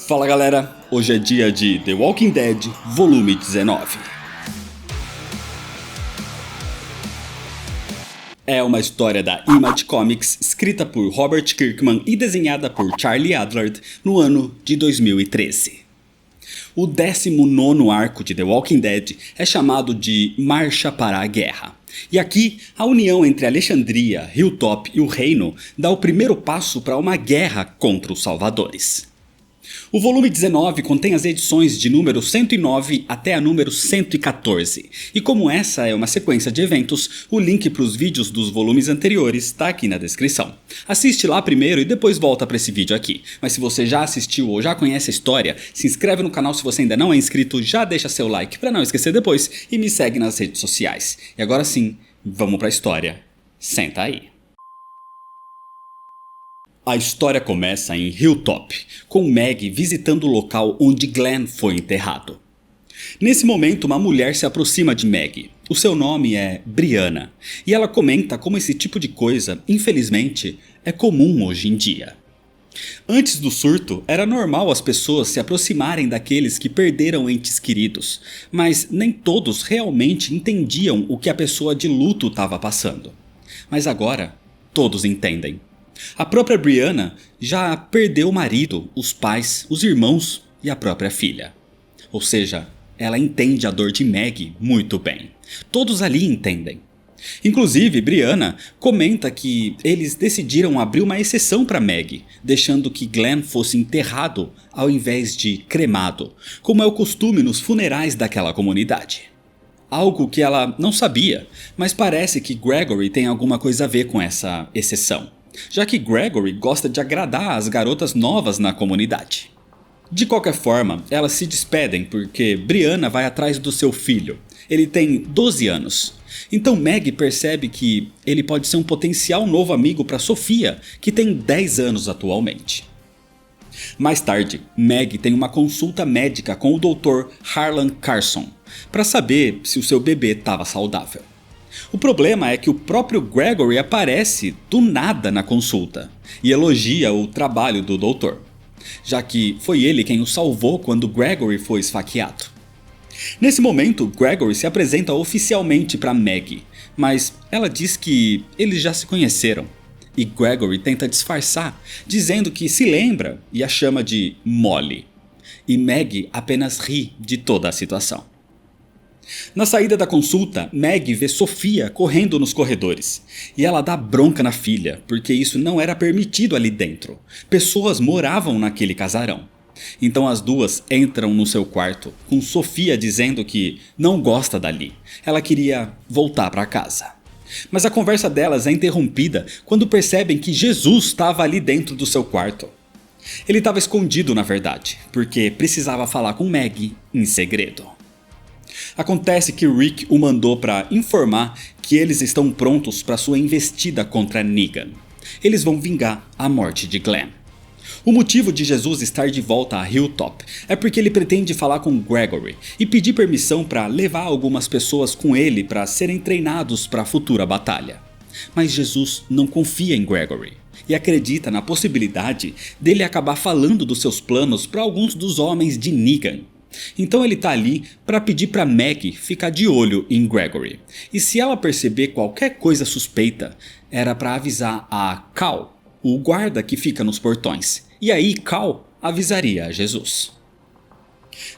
Fala galera, hoje é dia de The Walking Dead, volume 19. É uma história da Image Comics, escrita por Robert Kirkman e desenhada por Charlie Adlard no ano de 2013. O 19º arco de The Walking Dead é chamado de Marcha para a Guerra. E aqui, a união entre Alexandria, Hilltop e o Reino dá o primeiro passo para uma guerra contra os Salvadores. O volume 19 contém as edições de número 109 até a número 114, e como essa é uma sequência de eventos, o link para os vídeos dos volumes anteriores está aqui na descrição. Assiste lá primeiro e depois volta para esse vídeo aqui, mas se você já assistiu ou já conhece a história, se inscreve no canal se você ainda não é inscrito, já deixa seu like para não esquecer depois e me segue nas redes sociais. E agora sim, vamos para a história. Senta aí. A história começa em Hilltop, com Maggie visitando o local onde Glenn foi enterrado. Nesse momento, uma mulher se aproxima de Maggie. O seu nome é Brianna, e ela comenta como esse tipo de coisa, infelizmente, é comum hoje em dia. Antes do surto, era normal as pessoas se aproximarem daqueles que perderam entes queridos, mas nem todos realmente entendiam o que a pessoa de luto estava passando. Mas agora, todos entendem. A própria Brianna já perdeu o marido, os pais, os irmãos e a própria filha. Ou seja, ela entende a dor de Maggie muito bem. Todos ali entendem. Inclusive, Brianna comenta que eles decidiram abrir uma exceção para Maggie, deixando que Glenn fosse enterrado ao invés de cremado, como é o costume nos funerais daquela comunidade. Algo que ela não sabia, mas parece que Gregory tem alguma coisa a ver com essa exceção, já que Gregory gosta de agradar as garotas novas na comunidade. De qualquer forma, elas se despedem porque Brianna vai atrás do seu filho. Ele tem 12 anos. Então Maggie percebe que ele pode ser um potencial novo amigo para Sofia, que tem 10 anos atualmente. Mais tarde, Maggie tem uma consulta médica com o Dr. Harlan Carson, para saber se o seu bebê estava saudável. O problema é que o próprio Gregory aparece do nada na consulta e elogia o trabalho do doutor, já que foi ele quem o salvou quando Gregory foi esfaqueado. Nesse momento, Gregory se apresenta oficialmente para Maggie, mas ela diz que eles já se conheceram, e Gregory tenta disfarçar, dizendo que se lembra e a chama de Molly, e Maggie apenas ri de toda a situação. Na saída da consulta, Maggie vê Sofia correndo nos corredores, e ela dá bronca na filha, porque isso não era permitido ali dentro. Pessoas moravam naquele casarão. Então as duas entram no seu quarto, com Sofia dizendo que não gosta dali. Ela queria voltar para casa. Mas a conversa delas é interrompida quando percebem que Jesus estava ali dentro do seu quarto. Ele estava escondido na verdade, porque precisava falar com Maggie em segredo. Acontece que Rick o mandou para informar que eles estão prontos para sua investida contra Negan. Eles vão vingar a morte de Glenn. O motivo de Jesus estar de volta a Hilltop é porque ele pretende falar com Gregory e pedir permissão para levar algumas pessoas com ele para serem treinados para a futura batalha. Mas Jesus não confia em Gregory e acredita na possibilidade dele acabar falando dos seus planos para alguns dos homens de Negan. Então ele tá ali para pedir para Maggie ficar de olho em Gregory. E se ela perceber qualquer coisa suspeita, era para avisar a Cal, o guarda que fica nos portões. E aí Cal avisaria a Jesus.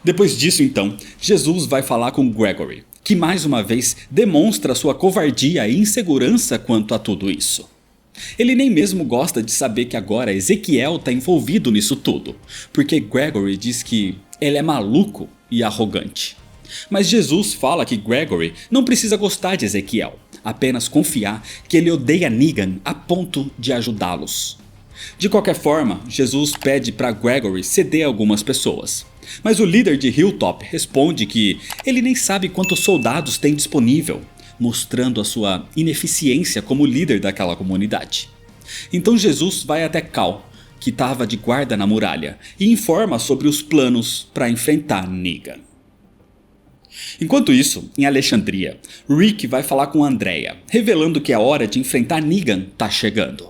Depois disso então, Jesus vai falar com Gregory, que mais uma vez demonstra sua covardia e insegurança quanto a tudo isso. Ele nem mesmo gosta de saber que agora Ezequiel está envolvido nisso tudo, porque Gregory diz que ele é maluco e arrogante. Mas Jesus fala que Gregory não precisa gostar de Ezequiel, apenas confiar que ele odeia Negan a ponto de ajudá-los. De qualquer forma, Jesus pede para Gregory ceder algumas pessoas. Mas o líder de Hilltop responde que ele nem sabe quantos soldados tem disponível, mostrando a sua ineficiência como líder daquela comunidade. Então Jesus vai até Cal, que estava de guarda na muralha, e informa sobre os planos para enfrentar Negan. Enquanto isso, em Alexandria, Rick vai falar com Andrea, revelando que a hora de enfrentar Negan está chegando.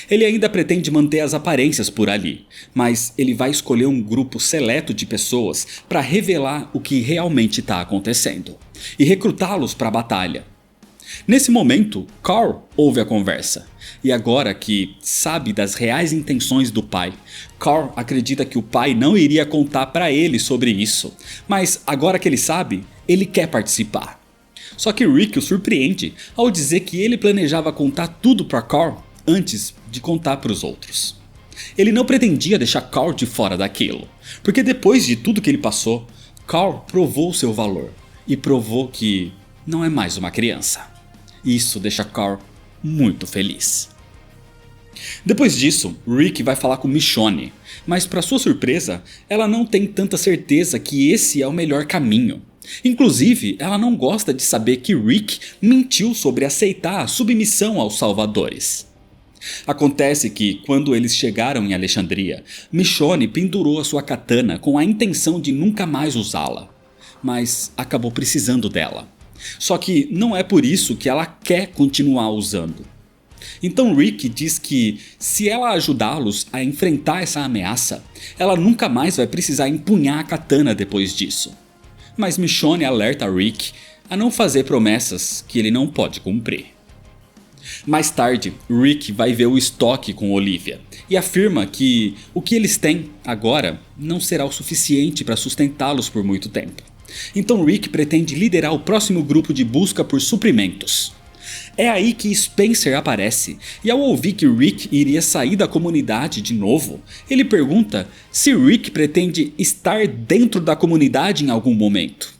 Ele ainda pretende manter as aparências por ali, mas ele vai escolher um grupo seleto de pessoas para revelar o que realmente está acontecendo e recrutá-los para a batalha. Nesse momento, Carl ouve a conversa, e agora que sabe das reais intenções do pai, Carl acredita que o pai não iria contar para ele sobre isso, mas agora que ele sabe, ele quer participar. Só que Rick o surpreende ao dizer que ele planejava contar tudo para Carl antes de contar para os outros. Ele não pretendia deixar Carl de fora daquilo, porque depois de tudo que ele passou, Carl provou seu valor e provou que não é mais uma criança. Isso deixa Carl muito feliz. Depois disso, Rick vai falar com Michonne, mas para sua surpresa, ela não tem tanta certeza que esse é o melhor caminho. Inclusive, ela não gosta de saber que Rick mentiu sobre aceitar a submissão aos salvadores. Acontece que, quando eles chegaram em Alexandria, Michonne pendurou a sua katana com a intenção de nunca mais usá-la, mas acabou precisando dela. Só que não é por isso que ela quer continuar usando. Então Rick diz que se ela ajudá-los a enfrentar essa ameaça, ela nunca mais vai precisar empunhar a katana depois disso. Mas Michonne alerta Rick a não fazer promessas que ele não pode cumprir. Mais tarde, Rick vai ver o estoque com Olivia e afirma que o que eles têm agora não será o suficiente para sustentá-los por muito tempo. Então Rick pretende liderar o próximo grupo de busca por suprimentos. É aí que Spencer aparece, e ao ouvir que Rick iria sair da comunidade de novo, ele pergunta se Rick pretende estar dentro da comunidade em algum momento.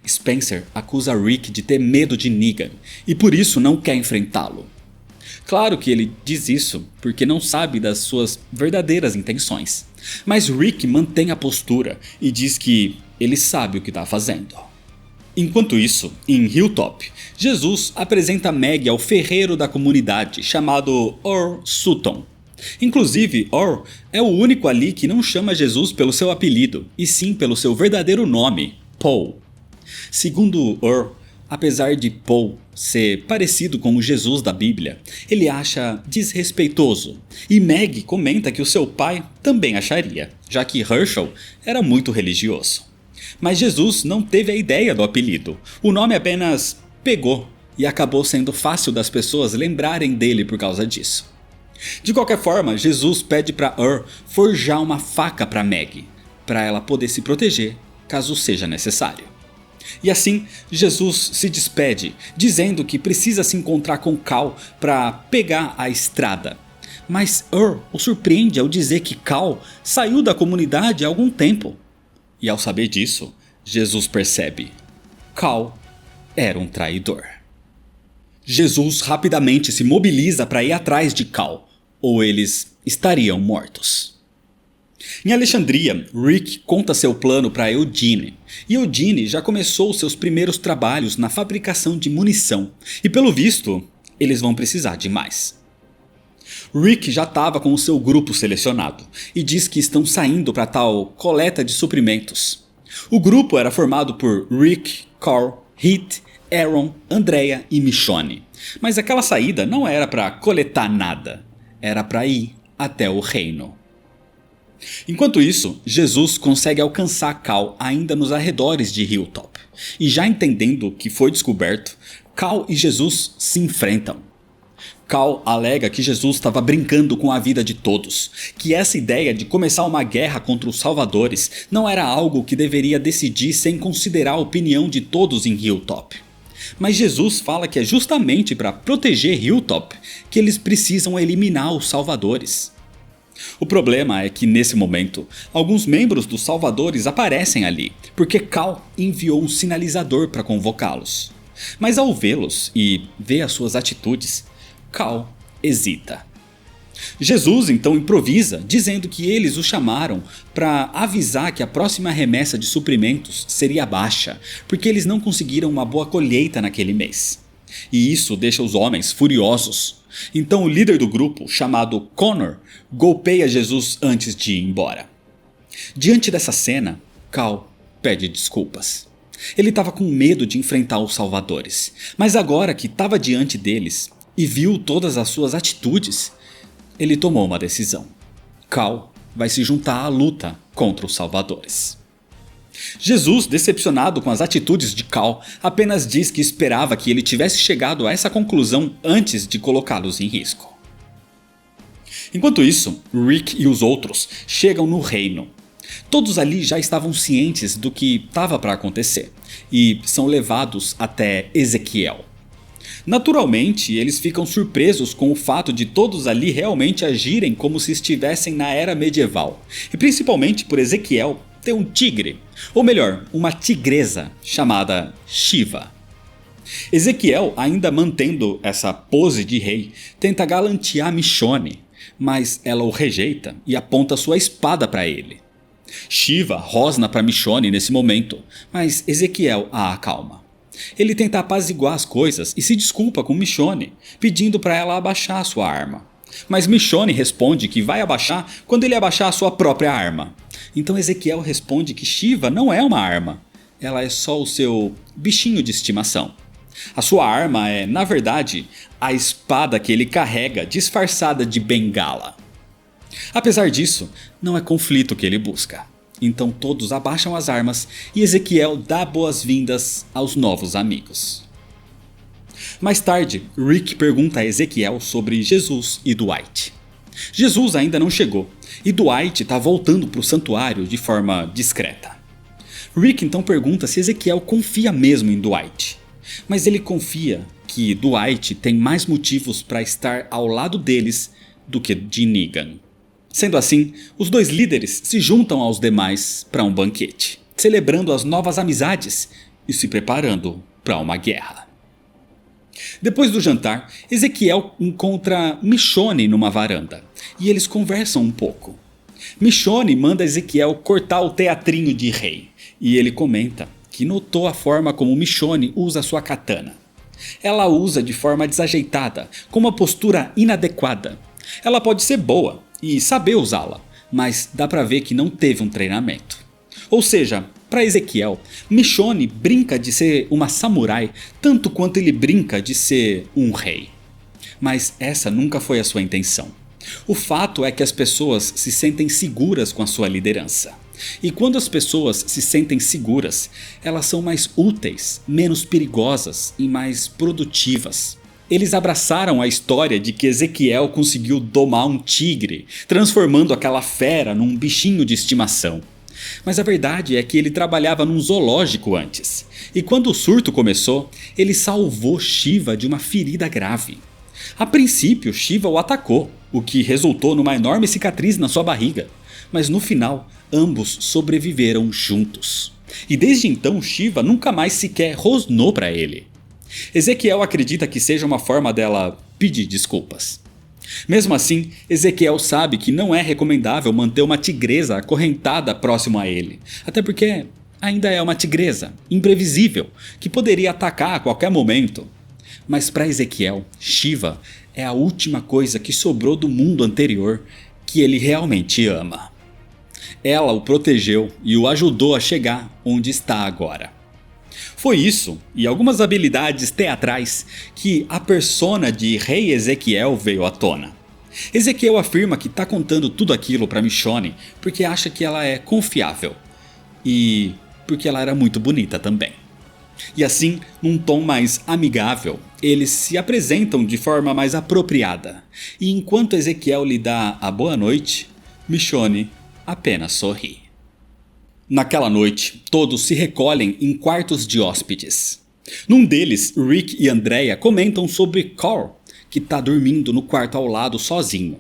Spencer acusa Rick de ter medo de Negan, e por isso não quer enfrentá-lo. Claro que ele diz isso porque não sabe das suas verdadeiras intenções, mas Rick mantém a postura e diz que ele sabe o que está fazendo. Enquanto isso, em Hilltop, Jesus apresenta Maggie ao ferreiro da comunidade chamado Earl Sutton. Inclusive, Earl é o único ali que não chama Jesus pelo seu apelido, e sim pelo seu verdadeiro nome, Paul. Segundo Earl, apesar de Paul ser parecido com o Jesus da Bíblia, ele acha desrespeitoso, e Maggie comenta que o seu pai também acharia, já que Herschel era muito religioso. Mas Jesus não teve a ideia do apelido, o nome apenas pegou e acabou sendo fácil das pessoas lembrarem dele por causa disso. De qualquer forma, Jesus pede para Earl forjar uma faca para Maggie, para ela poder se proteger caso seja necessário. E assim, Jesus se despede, dizendo que precisa se encontrar com Cal para pegar a estrada. Mas Earl o surpreende ao dizer que Cal saiu da comunidade há algum tempo. E ao saber disso, Jesus percebe: Cal era um traidor. Jesus rapidamente se mobiliza para ir atrás de Cal, ou eles estariam mortos. Em Alexandria, Rick conta seu plano para Eugene, e Eugene já começou seus primeiros trabalhos na fabricação de munição, e pelo visto, eles vão precisar de mais. Rick já estava com o seu grupo selecionado, e diz que estão saindo para tal coleta de suprimentos. O grupo era formado por Rick, Carl, Heath, Aaron, Andrea e Michonne, mas aquela saída não era para coletar nada, era para ir até o reino. Enquanto isso, Jesus consegue alcançar Cal ainda nos arredores de Hilltop, e já entendendo o que foi descoberto, Cal e Jesus se enfrentam. Cal alega que Jesus estava brincando com a vida de todos, que essa ideia de começar uma guerra contra os salvadores não era algo que deveria decidir sem considerar a opinião de todos em Hilltop. Mas Jesus fala que é justamente para proteger Hilltop que eles precisam eliminar os salvadores. O problema é que nesse momento, alguns membros dos salvadores aparecem ali, porque Cal enviou um sinalizador para convocá-los. Mas ao vê-los e ver as suas atitudes, Cal hesita. Jesus então improvisa, dizendo que eles o chamaram para avisar que a próxima remessa de suprimentos seria baixa, porque eles não conseguiram uma boa colheita naquele mês. E isso deixa os homens furiosos. Então o líder do grupo, chamado Connor, golpeia Jesus antes de ir embora. Diante dessa cena, Cal pede desculpas. Ele estava com medo de enfrentar os salvadores, mas agora que estava diante deles e viu todas as suas atitudes, ele tomou uma decisão. Cal vai se juntar à luta contra os salvadores. Jesus, decepcionado com as atitudes de Cal, apenas diz que esperava que ele tivesse chegado a essa conclusão antes de colocá-los em risco. Enquanto isso, Rick e os outros chegam no reino. Todos ali já estavam cientes do que estava para acontecer e são levados até Ezequiel. Naturalmente, eles ficam surpresos com o fato de todos ali realmente agirem como se estivessem na era medieval, e principalmente por Ezequiel ter um tigre, ou melhor, uma tigresa chamada Shiva. Ezequiel, ainda mantendo essa pose de rei, tenta galantear Michonne, mas ela o rejeita e aponta sua espada para ele. Shiva rosna para Michonne nesse momento, mas Ezequiel a acalma. Ele tenta apaziguar as coisas e se desculpa com Michonne, pedindo para ela abaixar sua arma. Mas Michonne responde que vai abaixar quando ele abaixar a sua própria arma. Então Ezequiel responde que Shiva não é uma arma, ela é só o seu bichinho de estimação. A sua arma é, na verdade, a espada que ele carrega disfarçada de bengala. Apesar disso, não é conflito que ele busca. Então todos abaixam as armas e Ezequiel dá boas-vindas aos novos amigos. Mais tarde, Rick pergunta a Ezequiel sobre Jesus e Dwight. Jesus ainda não chegou e Dwight está voltando para o santuário de forma discreta. Rick então pergunta se Ezequiel confia mesmo em Dwight, mas ele confia que Dwight tem mais motivos para estar ao lado deles do que de Negan. Sendo assim, os dois líderes se juntam aos demais para um banquete, celebrando as novas amizades e se preparando para uma guerra. Depois do jantar, Ezequiel encontra Michonne numa varanda e eles conversam um pouco. Michonne manda Ezequiel cortar o teatrinho de rei e ele comenta que notou a forma como Michonne usa sua katana. Ela usa de forma desajeitada, com uma postura inadequada. Ela pode ser boa e saber usá-la, mas dá pra ver que não teve um treinamento. Ou seja, para Ezequiel, Michonne brinca de ser uma samurai tanto quanto ele brinca de ser um rei. Mas essa nunca foi a sua intenção. O fato é que as pessoas se sentem seguras com a sua liderança. E quando as pessoas se sentem seguras, elas são mais úteis, menos perigosas e mais produtivas. Eles abraçaram a história de que Ezequiel conseguiu domar um tigre, transformando aquela fera num bichinho de estimação. Mas a verdade é que ele trabalhava num zoológico antes, e quando o surto começou, ele salvou Shiva de uma ferida grave. A princípio, Shiva o atacou, o que resultou numa enorme cicatriz na sua barriga, mas no final, ambos sobreviveram juntos. E desde então, Shiva nunca mais sequer rosnou para ele. Ezequiel acredita que seja uma forma dela pedir desculpas. Mesmo assim, Ezequiel sabe que não é recomendável manter uma tigresa acorrentada próximo a ele, até porque ainda é uma tigresa, imprevisível, que poderia atacar a qualquer momento. Mas para Ezequiel, Shiva é a última coisa que sobrou do mundo anterior que ele realmente ama. Ela o protegeu e o ajudou a chegar onde está agora. Foi isso, e algumas habilidades teatrais, que a persona de Rei Ezequiel veio à tona. Ezequiel afirma que está contando tudo aquilo para Michonne porque acha que ela é confiável. E porque ela era muito bonita também. E assim, num tom mais amigável, eles se apresentam de forma mais apropriada. E enquanto Ezequiel lhe dá a boa noite, Michonne apenas sorri. Naquela noite, todos se recolhem em quartos de hóspedes. Num deles, Rick e Andrea comentam sobre Carl, que está dormindo no quarto ao lado sozinho.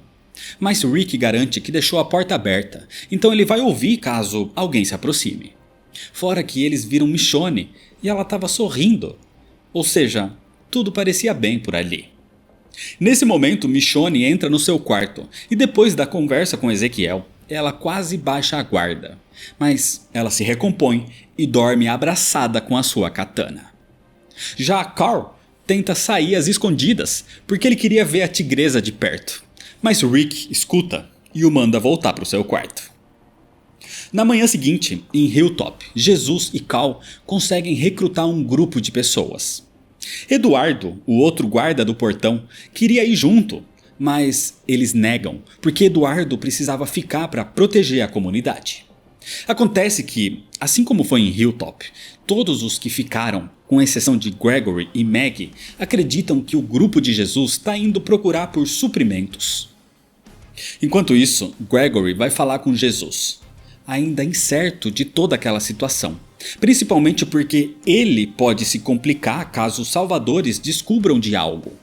Mas Rick garante que deixou a porta aberta, então ele vai ouvir caso alguém se aproxime. Fora que eles viram Michonne e ela estava sorrindo. Ou seja, tudo parecia bem por ali. Nesse momento, Michonne entra no seu quarto e depois da conversa com Ezequiel, ela quase baixa a guarda, mas ela se recompõe e dorme abraçada com a sua katana. Já Carl tenta sair às escondidas porque ele queria ver a tigresa de perto, mas Rick escuta e o manda voltar para o seu quarto. Na manhã seguinte, em Hilltop, Jesus e Cal conseguem recrutar um grupo de pessoas. Eduardo, o outro guarda do portão, queria ir junto, mas eles negam porque Eduardo precisava ficar para proteger a comunidade. Acontece que, assim como foi em Hilltop, todos os que ficaram, com exceção de Gregory e Maggie, acreditam que o grupo de Jesus está indo procurar por suprimentos. Enquanto isso, Gregory vai falar com Jesus, ainda incerto de toda aquela situação, principalmente porque ele pode se complicar caso os salvadores descubram de algo.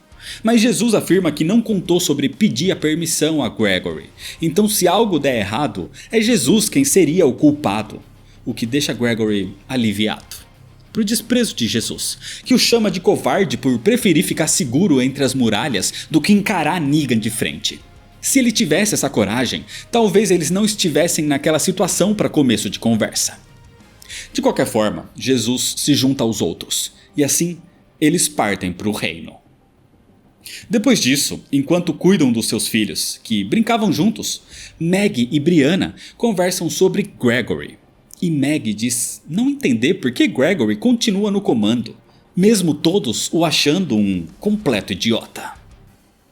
Mas Jesus afirma que não contou sobre pedir a permissão a Gregory, então se algo der errado, é Jesus quem seria o culpado, o que deixa Gregory aliviado. Pro desprezo de Jesus, que o chama de covarde por preferir ficar seguro entre as muralhas do que encarar Negan de frente. Se ele tivesse essa coragem, talvez eles não estivessem naquela situação para começo de conversa. De qualquer forma, Jesus se junta aos outros, e assim eles partem para o reino. Depois disso, enquanto cuidam dos seus filhos, que brincavam juntos, Maggie e Brianna conversam sobre Gregory. E Maggie diz não entender por que Gregory continua no comando, mesmo todos o achando um completo idiota.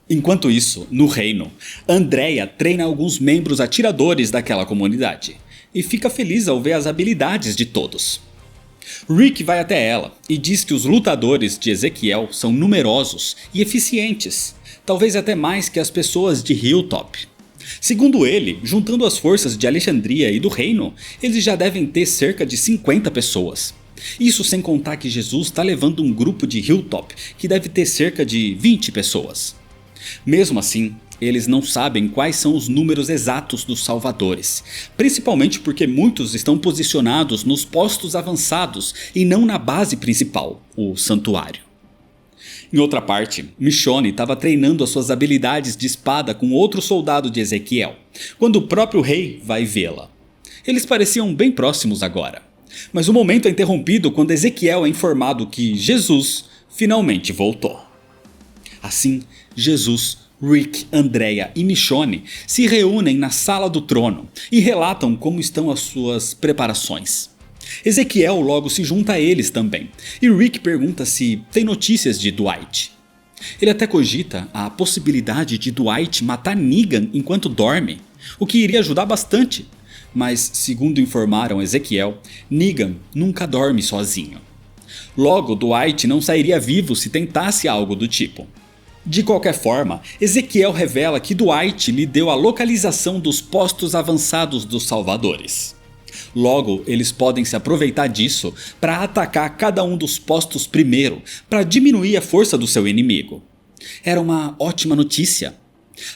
Enquanto isso, no reino, Andrea treina alguns membros atiradores daquela comunidade, e fica feliz ao ver as habilidades de todos. Rick vai até ela e diz que os lutadores de Ezequiel são numerosos e eficientes, talvez até mais que as pessoas de Hilltop. Segundo ele, juntando as forças de Alexandria e do reino, eles já devem ter cerca de 50 pessoas. Isso sem contar que Jesus está levando um grupo de Hilltop que deve ter cerca de 20 pessoas. Mesmo assim, eles não sabem quais são os números exatos dos salvadores, principalmente porque muitos estão posicionados nos postos avançados e não na base principal, o santuário. Em outra parte, Michonne estava treinando as suas habilidades de espada com outro soldado de Ezequiel, quando o próprio rei vai vê-la. Eles pareciam bem próximos agora, mas o momento é interrompido quando Ezequiel é informado que Jesus finalmente voltou. Assim, Jesus, Rick, Andrea e Michonne se reúnem na sala do trono e relatam como estão as suas preparações. Ezequiel logo se junta a eles também, e Rick pergunta se tem notícias de Dwight. Ele até cogita a possibilidade de Dwight matar Negan enquanto dorme, o que iria ajudar bastante, mas segundo informaram Ezequiel, Negan nunca dorme sozinho. Logo, Dwight não sairia vivo se tentasse algo do tipo. De qualquer forma, Ezequiel revela que Dwight lhe deu a localização dos postos avançados dos salvadores. Logo, eles podem se aproveitar disso para atacar cada um dos postos primeiro, para diminuir a força do seu inimigo. Era uma ótima notícia.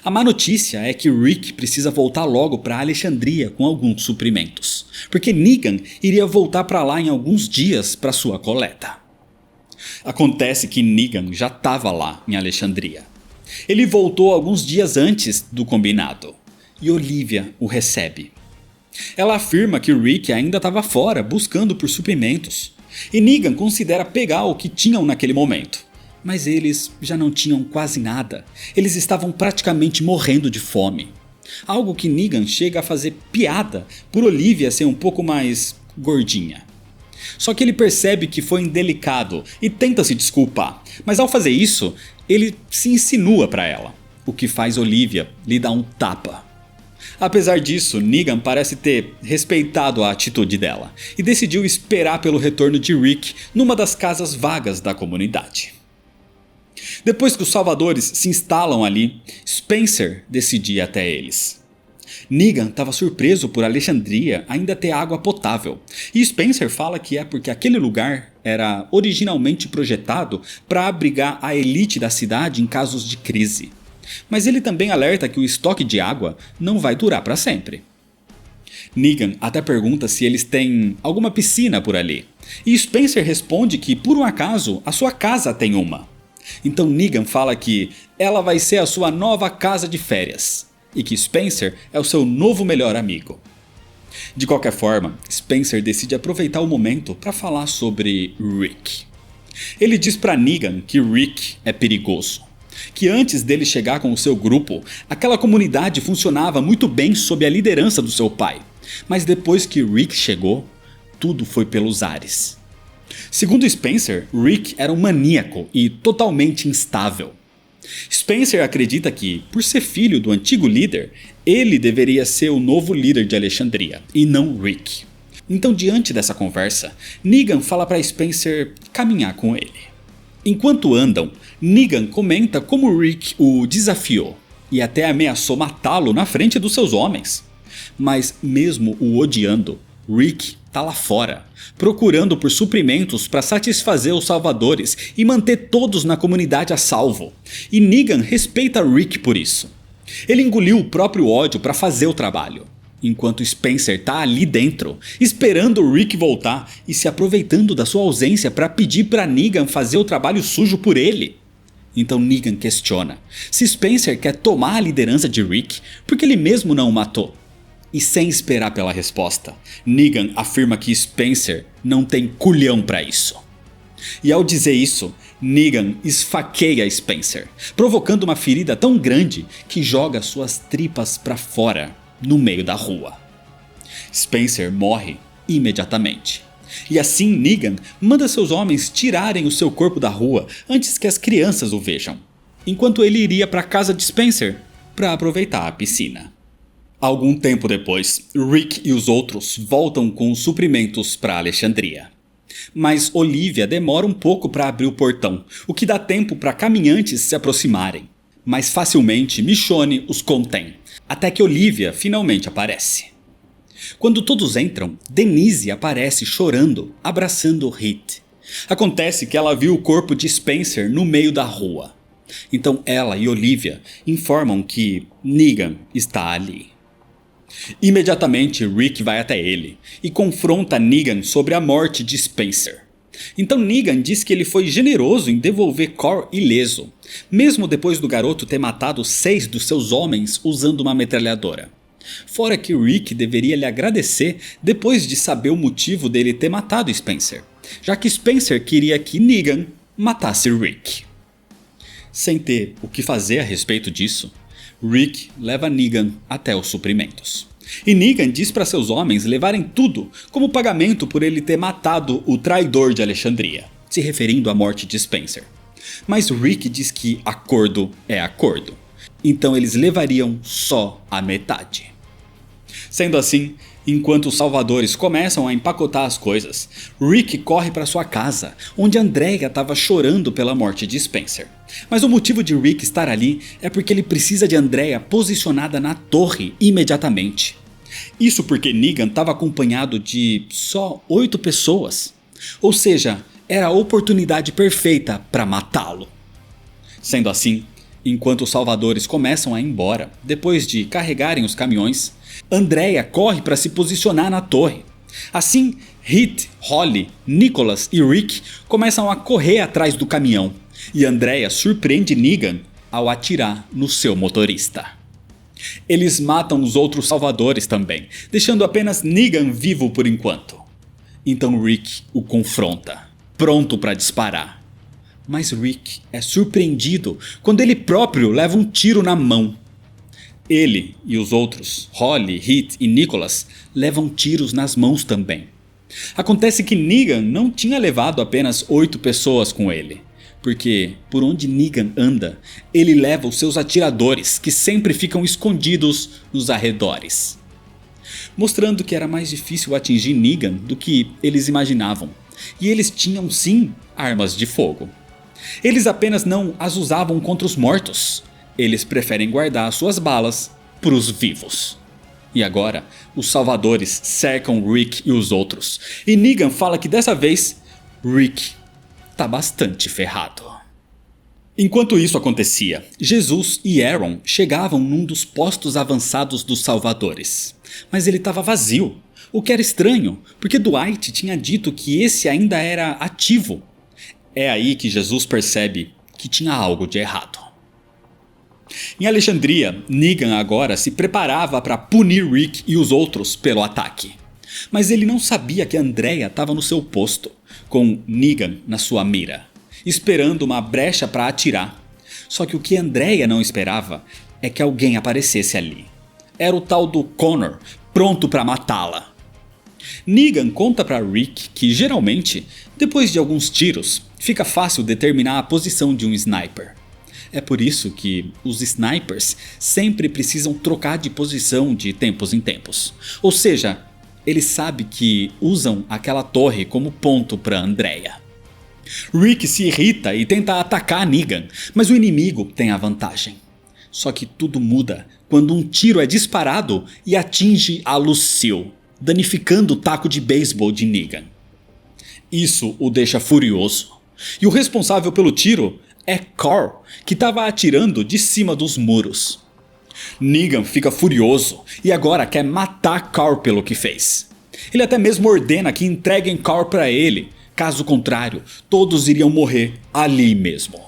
A má notícia é que Rick precisa voltar logo para Alexandria com alguns suprimentos, porque Negan iria voltar para lá em alguns dias para sua coleta. Acontece que Negan já estava lá em Alexandria. Ele voltou alguns dias antes do combinado, e Olivia o recebe. Ela afirma que Rick ainda estava fora buscando por suprimentos, e Negan considera pegar o que tinham naquele momento. Mas eles já não tinham quase nada, eles estavam praticamente morrendo de fome. Algo que Negan chega a fazer piada por Olivia ser um pouco mais gordinha. Só que ele percebe que foi indelicado e tenta se desculpar, mas ao fazer isso, ele se insinua para ela, o que faz Olivia lhe dar um tapa. Apesar disso, Negan parece ter respeitado a atitude dela e decidiu esperar pelo retorno de Rick numa das casas vagas da comunidade. Depois que os salvadores se instalam ali, Spencer decide ir até eles. Negan estava surpreso por Alexandria ainda ter água potável, e Spencer fala que é porque aquele lugar era originalmente projetado para abrigar a elite da cidade em casos de crise. Mas ele também alerta que o estoque de água não vai durar para sempre. Negan até pergunta se eles têm alguma piscina por ali, e Spencer responde que por um acaso a sua casa tem uma. Então Negan fala que ela vai ser a sua nova casa de férias, e que Spencer é o seu novo melhor amigo. De qualquer forma, Spencer decide aproveitar o momento para falar sobre Rick. Ele diz para Negan que Rick é perigoso, que antes dele chegar com o seu grupo, aquela comunidade funcionava muito bem sob a liderança do seu pai, mas depois que Rick chegou, tudo foi pelos ares. Segundo Spencer, Rick era um maníaco e totalmente instável. Spencer acredita que, por ser filho do antigo líder, ele deveria ser o novo líder de Alexandria, e não Rick. Então, diante dessa conversa, Negan fala para Spencer caminhar com ele. Enquanto andam, Negan comenta como Rick o desafiou e até ameaçou matá-lo na frente dos seus homens. Mas mesmo o odiando, Rick tá lá fora, procurando por suprimentos para satisfazer os salvadores e manter todos na comunidade a salvo. E Negan respeita Rick por isso. Ele engoliu o próprio ódio para fazer o trabalho, enquanto Spencer tá ali dentro, esperando o Rick voltar e se aproveitando da sua ausência para pedir para Negan fazer o trabalho sujo por ele. Então Negan questiona se Spencer quer tomar a liderança de Rick porque ele mesmo não o matou. E sem esperar pela resposta, Negan afirma que Spencer não tem culhão para isso. E ao dizer isso, Negan esfaqueia Spencer, provocando uma ferida tão grande que joga suas tripas para fora, no meio da rua. Spencer morre imediatamente. E assim Negan manda seus homens tirarem o seu corpo da rua antes que as crianças o vejam, enquanto ele iria para a casa de Spencer para aproveitar a piscina. Algum tempo depois, Rick e os outros voltam com os suprimentos para Alexandria. Mas Olivia demora um pouco para abrir o portão, o que dá tempo para caminhantes se aproximarem. Mas facilmente Michonne os contém, até que Olivia finalmente aparece. Quando todos entram, Denise aparece chorando, abraçando Hit. Acontece que ela viu o corpo de Spencer no meio da rua. Então ela e Olivia informam que Negan está ali. Imediatamente Rick vai até ele e confronta Negan sobre a morte de Spencer. Então Negan diz que ele foi generoso em devolver Cor ileso, mesmo depois do garoto ter matado 6 dos seus homens usando uma metralhadora. Fora que Rick deveria lhe agradecer depois de saber o motivo dele ter matado Spencer, já que Spencer queria que Negan matasse Rick. Sem ter o que fazer a respeito disso, Rick leva Negan até os suprimentos. E Negan diz para seus homens levarem tudo como pagamento por ele ter matado o traidor de Alexandria, se referindo à morte de Spencer. Mas Rick diz que acordo é acordo, então eles levariam só a metade. Sendo assim, enquanto os salvadores começam a empacotar as coisas, Rick corre para sua casa, onde Andrea estava chorando pela morte de Spencer. Mas o motivo de Rick estar ali é porque ele precisa de Andrea posicionada na torre imediatamente. Isso porque Negan estava acompanhado de só 8 pessoas. Ou seja, era a oportunidade perfeita para matá-lo. Sendo assim, enquanto os salvadores começam a ir embora, depois de carregarem os caminhões, Andrea corre para se posicionar na torre. Assim, Hit, Holly, Nicholas e Rick começam a correr atrás do caminhão, e Andrea surpreende Negan ao atirar no seu motorista. Eles matam os outros salvadores também, deixando apenas Negan vivo por enquanto. Então Rick o confronta, pronto para disparar. Mas Rick é surpreendido quando ele próprio leva um tiro na mão. Ele e os outros, Holly, Hit e Nicholas, levam tiros nas mãos também. Acontece que Negan não tinha levado apenas 8 pessoas com ele, porque por onde Negan anda, ele leva os seus atiradores que sempre ficam escondidos nos arredores. Mostrando que era mais difícil atingir Negan do que eles imaginavam, e eles tinham sim armas de fogo. Eles apenas não as usavam contra os mortos. Eles preferem guardar suas balas para os vivos. E agora, os salvadores cercam Rick e os outros. E Negan fala que dessa vez, Rick tá bastante ferrado. Enquanto isso acontecia, Jesus e Aaron chegavam num dos postos avançados dos salvadores. Mas ele estava vazio, o que era estranho, porque Dwight tinha dito que esse ainda era ativo. É aí que Jesus percebe que tinha algo de errado. Em Alexandria, Negan agora se preparava para punir Rick e os outros pelo ataque. Mas ele não sabia que Andrea estava no seu posto, com Negan na sua mira, esperando uma brecha para atirar. Só que o que Andrea não esperava é que alguém aparecesse ali. Era o tal do Connor, pronto para matá-la. Negan conta para Rick que geralmente, depois de alguns tiros, fica fácil determinar a posição de um sniper. É por isso que os snipers sempre precisam trocar de posição de tempos em tempos. Ou seja, ele sabe que usam aquela torre como ponto para Andrea. Rick se irrita e tenta atacar Negan, mas o inimigo tem a vantagem. Só que tudo muda quando um tiro é disparado e atinge a Lucille, danificando o taco de beisebol de Negan. Isso o deixa furioso. E o responsável pelo tiro é Carl, que estava atirando de cima dos muros. Negan fica furioso e agora quer matar Carl pelo que fez. Ele até mesmo ordena que entreguem Carl para ele, caso contrário, todos iriam morrer ali mesmo.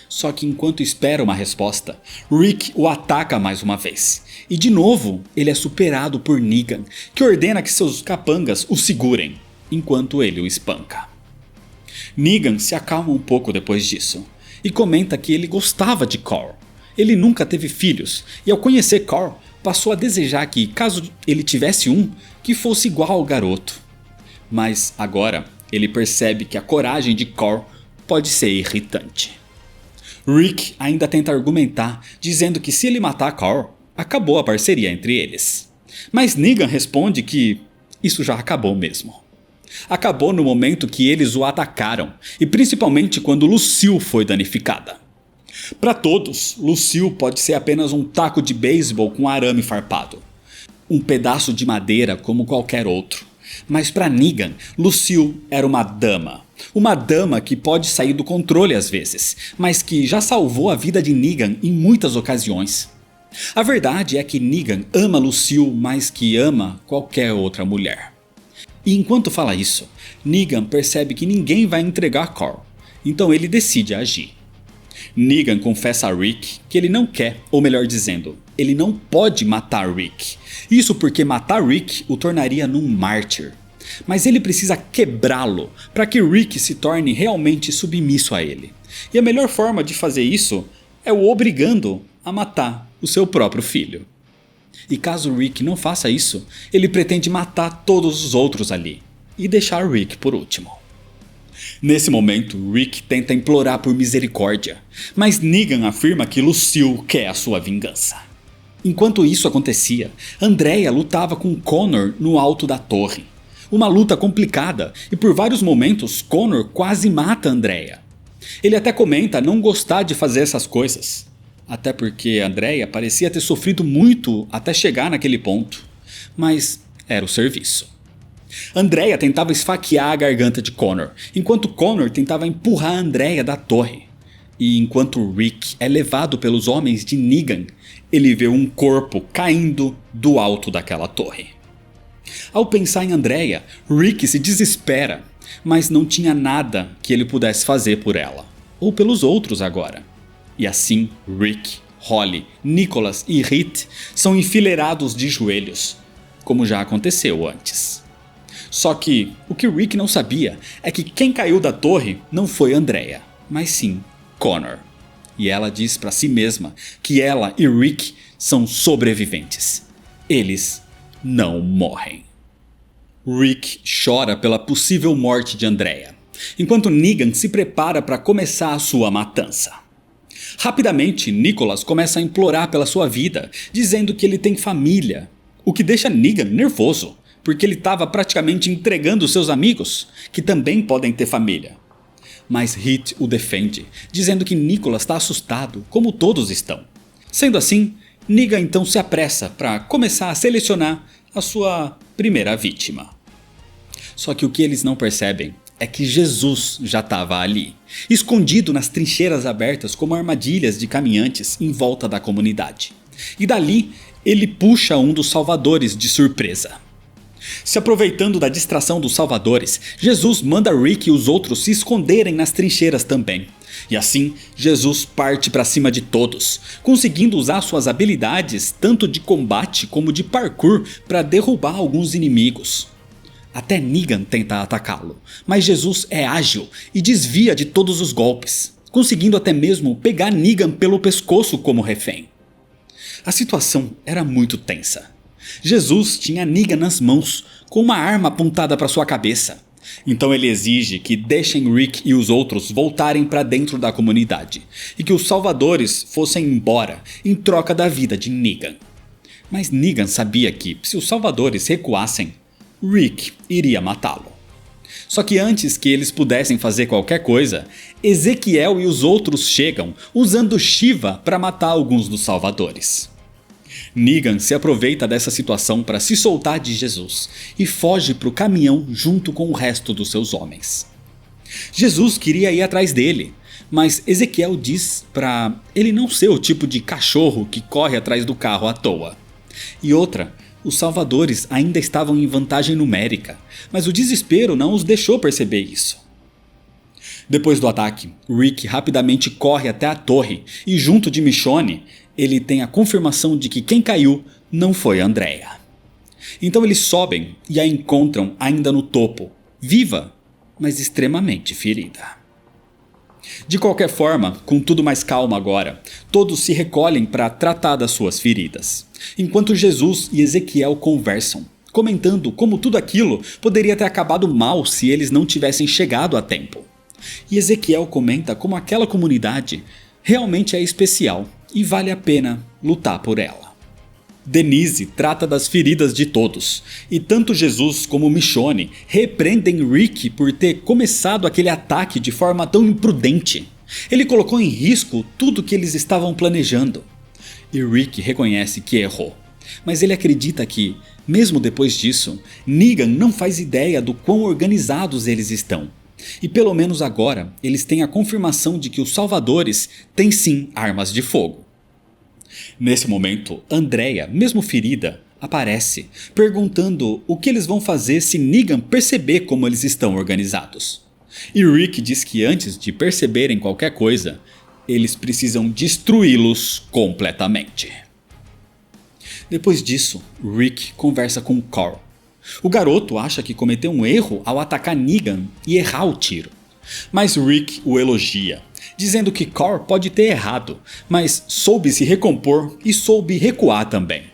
Só que enquanto espera uma resposta, Rick o ataca mais uma vez. E de novo, ele é superado por Negan, que ordena que seus capangas o segurem, enquanto ele o espanca. Negan se acalma um pouco depois disso, e comenta que ele gostava de Carl. Ele nunca teve filhos, e ao conhecer Carl, passou a desejar que, caso ele tivesse um, que fosse igual ao garoto. Mas agora, ele percebe que a coragem de Carl pode ser irritante. Rick ainda tenta argumentar, dizendo que se ele matar Carl, acabou a parceria entre eles. Mas Negan responde que isso já acabou mesmo. Acabou no momento que eles o atacaram, e principalmente quando Lucille foi danificada. Para todos, Lucille pode ser apenas um taco de beisebol com arame farpado. Um pedaço de madeira como qualquer outro. Mas para Negan, Lucille era uma dama. Uma dama que pode sair do controle às vezes, mas que já salvou a vida de Negan em muitas ocasiões. A verdade é que Negan ama Lucille mais que ama qualquer outra mulher. E enquanto fala isso, Negan percebe que ninguém vai entregar Carl, então ele decide agir. Negan confessa a Rick que ele não quer, ou melhor dizendo, ele não pode matar Rick. Isso porque matar Rick o tornaria num mártir. Mas ele precisa quebrá-lo para que Rick se torne realmente submisso a ele. E a melhor forma de fazer isso é o obrigando a matar o seu próprio filho. E caso Rick não faça isso, ele pretende matar todos os outros ali e deixar Rick por último. Nesse momento, Rick tenta implorar por misericórdia, mas Negan afirma que Lucille quer a sua vingança. Enquanto isso acontecia, Andrea lutava com Connor no alto da torre. Uma luta complicada e por vários momentos Connor quase mata Andrea. Ele até comenta não gostar de fazer essas coisas. Até porque Andrea parecia ter sofrido muito até chegar naquele ponto. Mas era o serviço. Andrea tentava esfaquear a garganta de Connor, enquanto Connor tentava empurrar Andrea da torre. E enquanto Rick é levado pelos homens de Negan, ele vê um corpo caindo do alto daquela torre. Ao pensar em Andrea, Rick se desespera, mas não tinha nada que ele pudesse fazer por ela, ou pelos outros agora. E assim, Rick, Holly, Nicholas e Heath são enfileirados de joelhos, como já aconteceu antes. Só que o que Rick não sabia é que quem caiu da torre não foi Andrea, mas sim Connor. E ela diz para si mesma que ela e Rick são sobreviventes. Eles não morrem. Rick chora pela possível morte de Andrea, enquanto Negan se prepara para começar a sua matança. Rapidamente, Nicholas começa a implorar pela sua vida, dizendo que ele tem família, o que deixa Negan nervoso, porque ele estava praticamente entregando seus amigos, que também podem ter família. Mas Heath o defende, dizendo que Nicholas está assustado, como todos estão. Sendo assim, Negan então se apressa para começar a selecionar a sua primeira vítima. Só que o que eles não percebem é que Jesus já estava ali, escondido nas trincheiras abertas como armadilhas de caminhantes em volta da comunidade. E dali, ele puxa um dos salvadores de surpresa. Se aproveitando da distração dos salvadores, Jesus manda Rick e os outros se esconderem nas trincheiras também. E assim, Jesus parte para cima de todos, conseguindo usar suas habilidades tanto de combate como de parkour para derrubar alguns inimigos. Até Negan tenta atacá-lo, mas Jesus é ágil e desvia de todos os golpes, conseguindo até mesmo pegar Negan pelo pescoço como refém. A situação era muito tensa. Jesus tinha Negan nas mãos, com uma arma apontada para sua cabeça, Então ele exige que deixem Rick e os outros voltarem para dentro da comunidade e que os salvadores fossem embora em troca da vida de Negan. Mas Negan sabia que, se os salvadores recuassem, Rick iria matá-lo. Só que antes que eles pudessem fazer qualquer coisa, Ezequiel e os outros chegam usando Shiva para matar alguns dos salvadores. Negan se aproveita dessa situação para se soltar de Jesus e foge para o caminhão junto com o resto dos seus homens. Jesus queria ir atrás dele, mas Ezequiel diz para ele não ser o tipo de cachorro que corre atrás do carro à toa. E outra, os salvadores ainda estavam em vantagem numérica, mas o desespero não os deixou perceber isso. Depois do ataque, Rick rapidamente corre até a torre e junto de Michonne, ele tem a confirmação de que quem caiu não foi Andrea. Então eles sobem e a encontram ainda no topo, viva, mas extremamente ferida. De qualquer forma, com tudo mais calmo agora, todos se recolhem para tratar das suas feridas, enquanto Jesus e Ezequiel conversam, comentando como tudo aquilo poderia ter acabado mal se eles não tivessem chegado a tempo. E Ezequiel comenta como aquela comunidade realmente é especial e vale a pena lutar por ela. Denise trata das feridas de todos, e tanto Jesus como Michonne repreendem Rick por ter começado aquele ataque de forma tão imprudente. Ele colocou em risco tudo que eles estavam planejando. E Rick reconhece que errou, mas ele acredita que, mesmo depois disso, Negan não faz ideia do quão organizados eles estão. E pelo menos agora eles têm a confirmação de que os salvadores têm sim armas de fogo. Nesse momento, Andrea, mesmo ferida, aparece, perguntando o que eles vão fazer se Negan perceber como eles estão organizados. E Rick diz que antes de perceberem qualquer coisa, eles precisam destruí-los completamente. Depois disso, Rick conversa com Carl. O garoto acha que cometeu um erro ao atacar Negan e errar o tiro. Mas Rick o elogia, dizendo que Carl pode ter errado, mas soube se recompor e soube recuar também.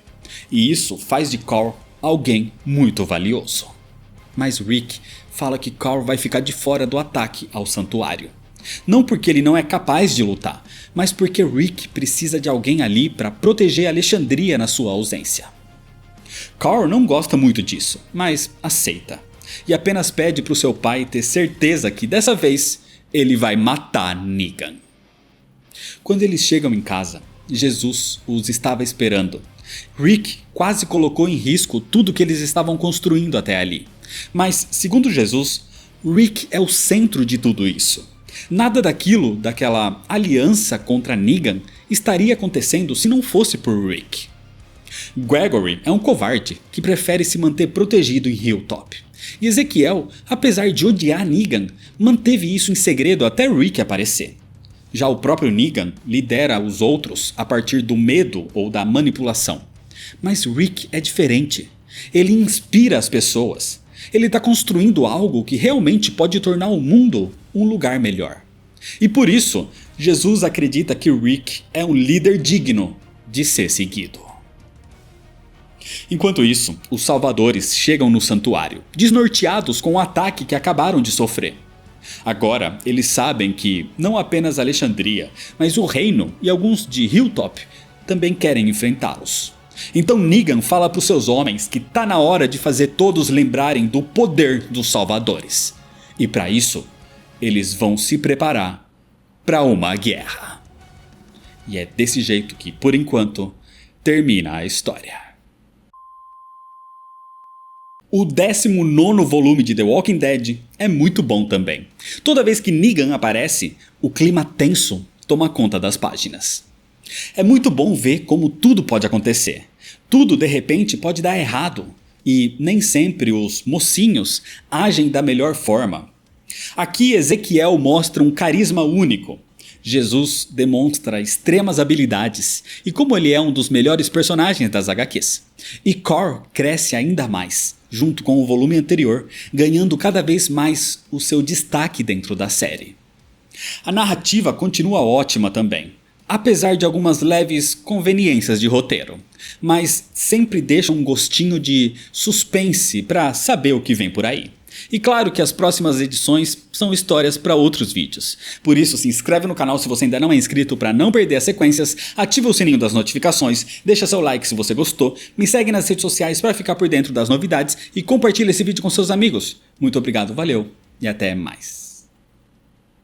E isso faz de Carl alguém muito valioso. Mas Rick fala que Carl vai ficar de fora do ataque ao santuário. Não porque ele não é capaz de lutar, mas porque Rick precisa de alguém ali para proteger Alexandria na sua ausência. Carl não gosta muito disso, mas aceita. E apenas pede para o seu pai ter certeza que dessa vez ele vai matar Negan. Quando eles chegam em casa, Jesus os estava esperando. Rick quase colocou em risco tudo que eles estavam construindo até ali. Mas, segundo Jesus, Rick é o centro de tudo isso. Nada daquela aliança contra Negan estaria acontecendo se não fosse por Rick. Gregory é um covarde que prefere se manter protegido em Hilltop. E Ezequiel, apesar de odiar Negan, manteve isso em segredo até Rick aparecer. Já o próprio Negan lidera os outros a partir do medo ou da manipulação. Mas Rick é diferente. Ele inspira as pessoas. Ele está construindo algo que realmente pode tornar o mundo um lugar melhor. E por isso, Jesus acredita que Rick é um líder digno de ser seguido. Enquanto isso, os salvadores chegam no santuário, desnorteados com o ataque que acabaram de sofrer. Agora, eles sabem que não apenas Alexandria, mas o reino e alguns de Hilltop também querem enfrentá-los. Então Negan fala para os seus homens que tá na hora de fazer todos lembrarem do poder dos salvadores. E para isso, eles vão se preparar para uma guerra. E é desse jeito que, por enquanto, termina a história. O 19º volume de The Walking Dead é muito bom também. Toda vez que Negan aparece, o clima tenso toma conta das páginas. É muito bom ver como tudo pode acontecer. Tudo de repente pode dar errado. E nem sempre os mocinhos agem da melhor forma. Aqui Ezequiel mostra um carisma único. Jesus demonstra extremas habilidades e como ele é um dos melhores personagens das HQs. E Carl cresce ainda mais, junto com o volume anterior, ganhando cada vez mais o seu destaque dentro da série. A narrativa continua ótima também, apesar de algumas leves conveniências de roteiro, mas sempre deixa um gostinho de suspense para saber o que vem por aí. E claro que as próximas edições são histórias para outros vídeos. Por isso, se inscreve no canal se você ainda não é inscrito para não perder as sequências, ativa o sininho das notificações, deixa seu like se você gostou, me segue nas redes sociais para ficar por dentro das novidades e compartilha esse vídeo com seus amigos. Muito obrigado, valeu e até mais.